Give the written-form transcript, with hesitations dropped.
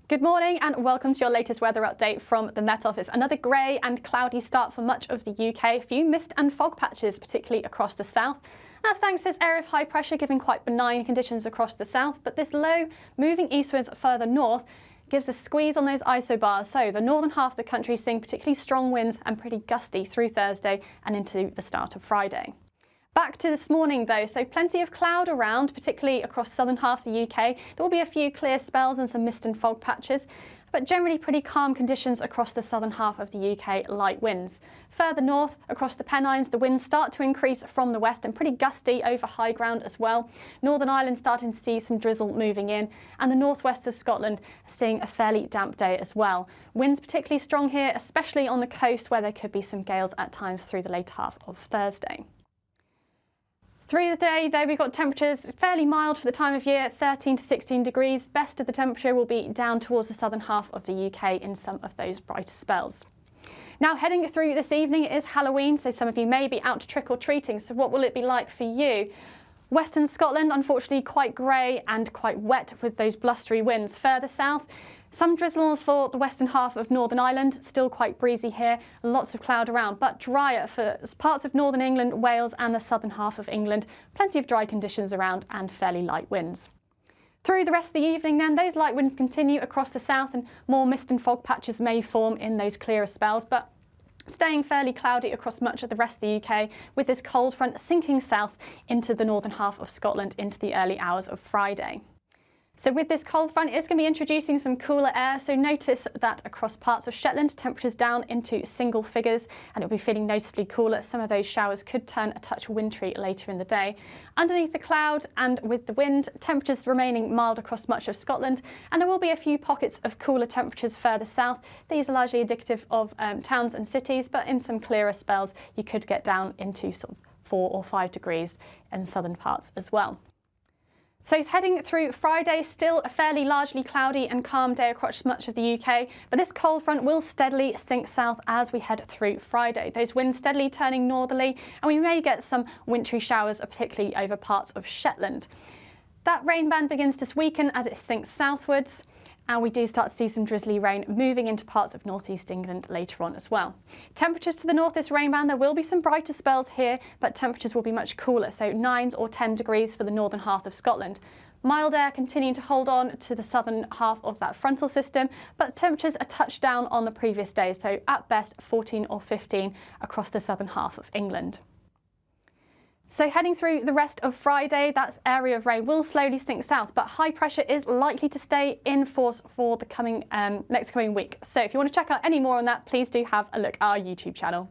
Good morning and welcome to your latest weather update from the Met Office. Another grey and cloudy start for much of the UK. A few mist and fog patches, particularly across the south. That's thanks to this area of high pressure giving quite benign conditions across the south, but this low moving eastwards further north gives a squeeze on those isobars. So the northern half of the country is seeing particularly strong winds and pretty gusty through Thursday and into the start of Friday. Back to this morning though, so plenty of cloud around, particularly across southern half of the UK. There will be a few clear spells and some mist and fog patches, but generally pretty calm conditions across the southern half of the UK, light winds. Further north, across the Pennines, the winds start to increase from the west and pretty gusty over high ground as well. Northern Ireland starting to see some drizzle moving in, and the northwest of Scotland seeing a fairly damp day as well. Winds particularly strong here, especially on the coast where there could be some gales at times through the late half of Thursday. Through the day, though, we've got temperatures fairly mild for the time of year, 13 to 16 degrees. Best of the temperature will be down towards the southern half of the UK in some of those brighter spells. Now, heading through this evening, it is Halloween, so some of you may be out to trick-or-treating. So what will it be like for you? Western Scotland, unfortunately, quite grey and quite wet with those blustery winds. Further south, some drizzle for the western half of Northern Ireland, still quite breezy here, lots of cloud around, but drier for parts of northern England, Wales and the southern half of England. Plenty of dry conditions around and fairly light winds. Through the rest of the evening then, those light winds continue across the south and more mist and fog patches may form in those clearer spells, but staying fairly cloudy across much of the rest of the UK, with this cold front sinking south into the northern half of Scotland into the early hours of Friday. So with this cold front, it's going to be introducing some cooler air, so notice that across parts of Shetland, temperatures down into single figures and it'll be feeling noticeably cooler. Some of those showers could turn a touch wintry later in the day. Underneath the cloud and with the wind, temperatures remaining mild across much of Scotland, and there will be a few pockets of cooler temperatures further south. These are largely indicative of towns and cities, but in some clearer spells, you could get down into sort of 4 or 5 degrees in southern parts as well. So heading through Friday, still a fairly largely cloudy and calm day across much of the UK, but this cold front will steadily sink south as we head through Friday. Those winds steadily turning northerly, and we may get some wintry showers, particularly over parts of Shetland. That rain band begins to weaken as it sinks southwards, and we do start to see some drizzly rain moving into parts of northeast England later on as well. Temperatures to the north this rain band, there will be some brighter spells here, but temperatures will be much cooler, so 9 or 10 degrees for the northern half of Scotland. Mild air continuing to hold on to the southern half of that frontal system, but temperatures a touch down on the previous day, so at best 14 or 15 across the southern half of England. So heading through the rest of Friday, that area of rain will slowly sink south, but high pressure is likely to stay in force for the next coming week. So if you want to check out any more on that, please do have a look at our YouTube channel.